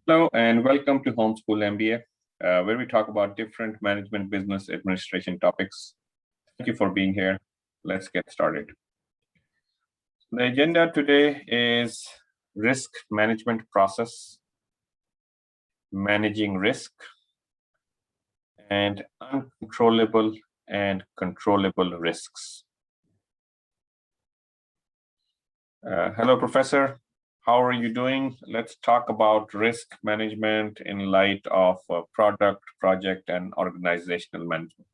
Hello and welcome to Homeschool MBA, where we talk about different management business administration topics. Thank you for being here. Let's get started. The agenda today is risk management process, managing risk, and uncontrollable and controllable risks. Hello, Professor. How are you doing? Let's talk about risk management in light of product, project, and organizational management.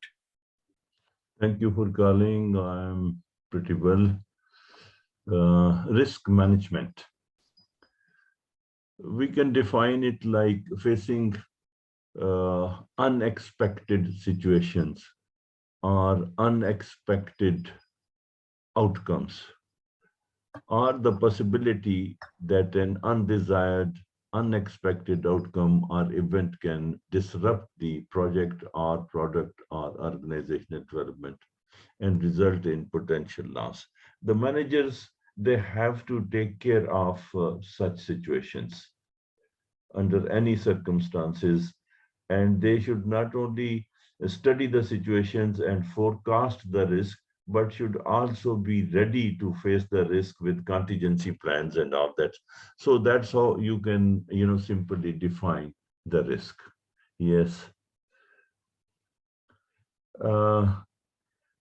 Thank you for calling. I'm pretty well. Risk management. We can define it like facing unexpected situations or unexpected outcomes, or the possibility that an undesired, unexpected outcome or event can disrupt the project or product or organizational development and result in potential loss. The managers, they have to take care of such situations under any circumstances, and they should not only study the situations and forecast the risk, but should also be ready to face the risk with contingency plans and all that. So that's how you can, simply define the risk. Yes.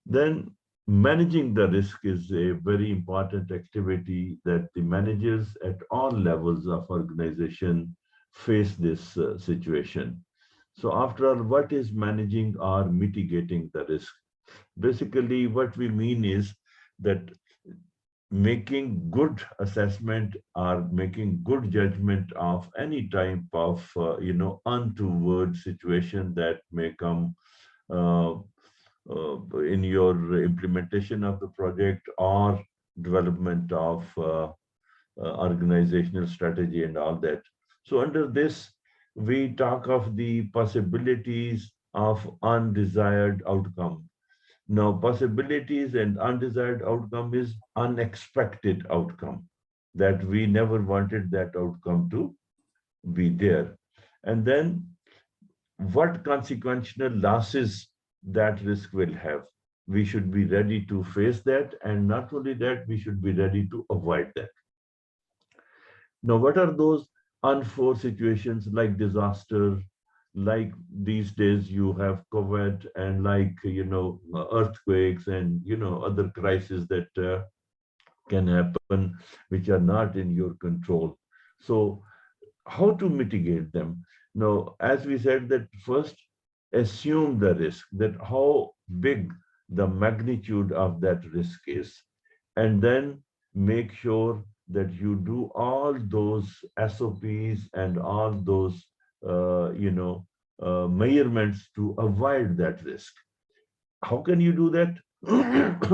Then managing the risk is a very important activity that the managers at all levels of organization face this situation. So after all, what is managing or mitigating the risk? Basically, what we mean is that making good assessment or making good judgment of any type of, untoward situation that may come uh, in your implementation of the project or development of organizational strategy and all that. So under this, we talk of the possibilities of undesired outcome. Now, possibilities and undesired outcome is unexpected outcome, that we never wanted that outcome to be there. And then what consequential losses that risk will have. We should be ready to face that, and not only that, we should be ready to avoid that. Now, what are those unforced situations like disaster, like these days you have COVID, and like, earthquakes and, other crises that can happen, which are not in your control. So how to mitigate them? Now, as we said, that first assume the risk, that how big the magnitude of that risk is, and then make sure that you do all those SOPs and all those, measurements to avoid that risk. How can you do that?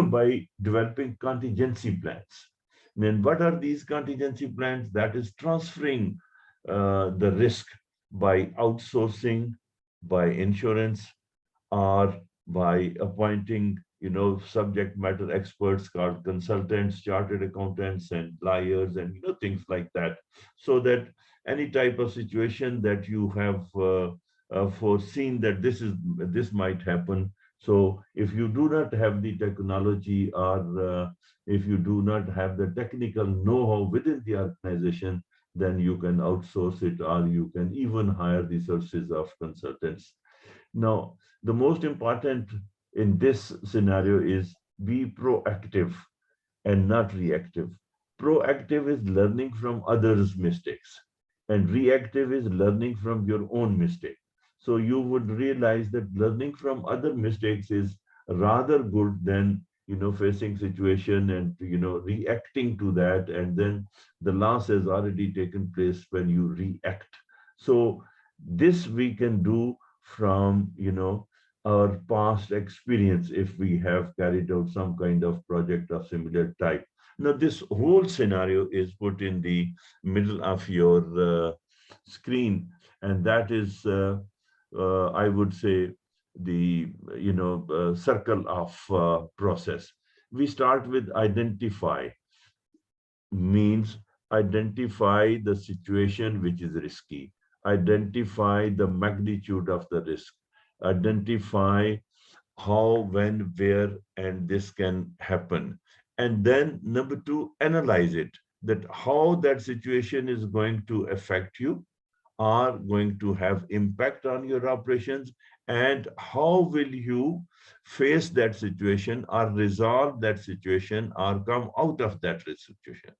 By developing contingency plans. Then what are these contingency plans? That is transferring the risk by outsourcing, by insurance, or by appointing, subject matter experts called consultants, chartered accountants, and lawyers, and things like that, so that any type of situation that you have foreseen that this might happen. So if you do not have the technology, or if you do not have the technical know-how within the organization, then you can outsource it, or you can even hire the services of consultants. Now, the most important in this scenario is be proactive and not reactive. Proactive is learning from others' mistakes, and reactive is learning from your own mistake. So you would realize that learning from other mistakes is rather good than, facing situation and, reacting to that, and then the loss has already taken place when you react. So this we can do from, our past experience, if we have carried out some kind of project of similar type. Now, this whole scenario is put in the middle of your screen, and that is, I would say, the circle of process. We start with identify, means identify the situation which is risky. identify the magnitude of the risk, identify how, when, where, and this can happen. And then number two, analyze it, that how that situation is going to affect you, are going to have impact on your operations, and how will you face that situation or resolve that situation or come out of that situation.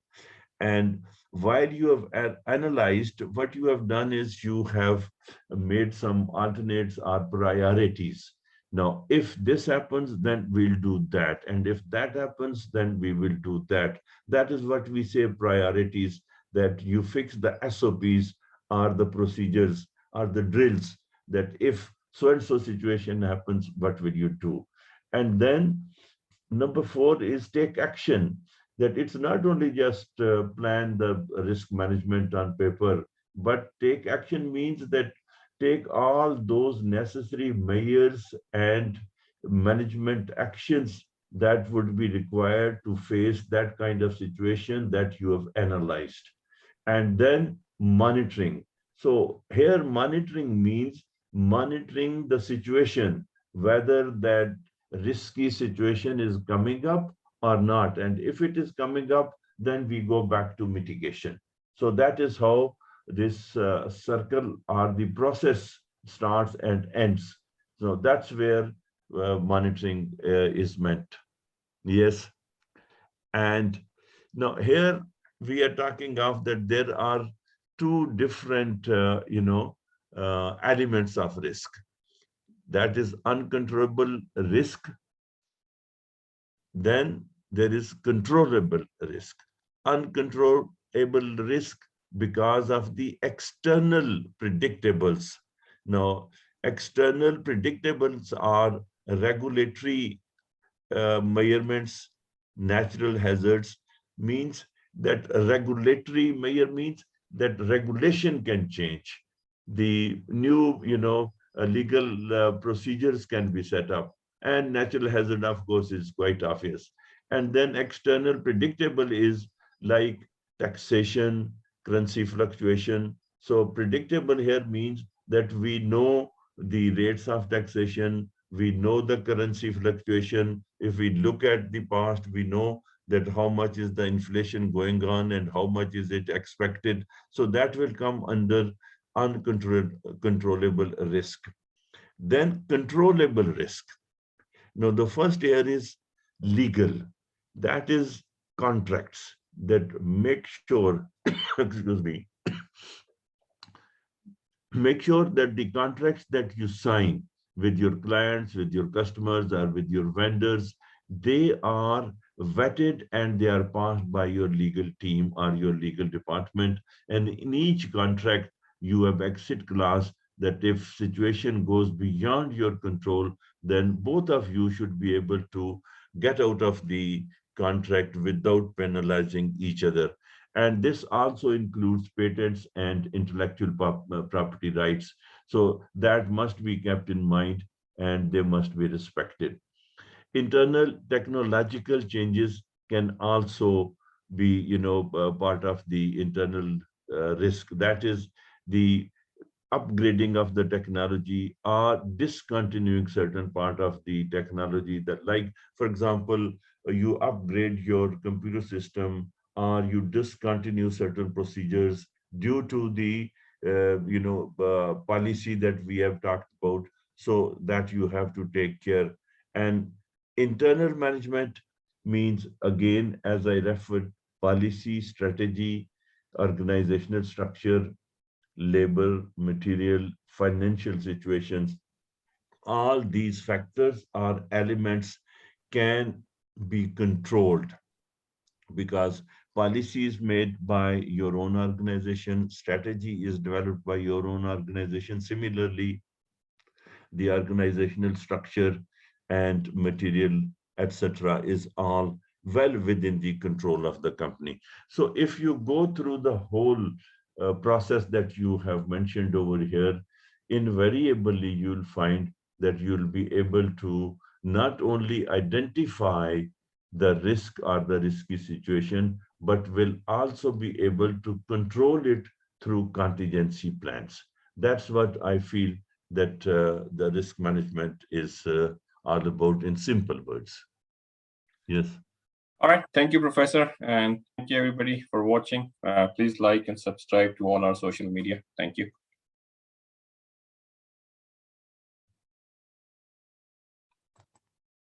And while you have analyzed, what you have done is you have made some alternates or priorities. Now, if this happens, then we'll do that. And if that happens, then we will do that. That is what we say priorities, that you fix the SOPs or the procedures or the drills, that if so-and-so situation happens, what will you do? And then number four is take action, that it's not only just plan the risk management on paper, but take action means that take all those necessary measures and management actions that would be required to face that kind of situation that you have analyzed. And then monitoring. So here monitoring means monitoring the situation, whether that risky situation is coming up or not. And if it is coming up, then we go back to mitigation. So that is how this circle or the process starts and ends. So that's where monitoring is meant. Yes. And now here we are talking of that there are two different, elements of risk. That is uncontrollable risk. Then there is controllable risk. Uncontrollable risk because of the external predictables. Now, external predictables are regulatory measurements, natural hazards, means that regulatory measure means that regulation can change. The new, legal procedures can be set up, and natural hazard, of course, is quite obvious. And then external predictable is like taxation, currency fluctuation. So predictable here means that we know the rates of taxation, we know the currency fluctuation. If we look at the past, we know that how much is the inflation going on and how much is it expected. So that will come under uncontrollable risk. Then controllable risk. Now, the first here is legal. That is contracts that make sure, excuse me, make sure that the contracts that you sign with your clients, with your customers, or with your vendors, they are vetted and they are passed by your legal team or your legal department. And in each contract, you have exit clause that if situation goes beyond your control, then both of you should be able to get out of the contract without penalizing each other. And this also includes patents and intellectual property rights. So that must be kept in mind and they must be respected. Internal technological changes can also be, part of the internal risk. That is the upgrading of the technology or discontinuing certain part of the technology that, like, for example, you upgrade your computer system or you discontinue certain procedures due to the policy that we have talked about, so that you have to take care. And internal management means, again, as I referred, policy, strategy, organizational structure, labor, material, financial situations. All these factors or elements can be controlled because policy is made by your own organization, strategy is developed by your own organization. Similarly, the organizational structure and material, etc., is all well within the control of the company. So if you go through the whole process that you have mentioned over here, invariably you'll find that you'll be able to not only identify the risk or the risky situation, but will also be able to control it through contingency plans. That's what I feel that the risk management is all about in simple words. Yes. All right. Thank you, Professor. And thank you, everybody, for watching. Please like and subscribe to all our social media. Thank you.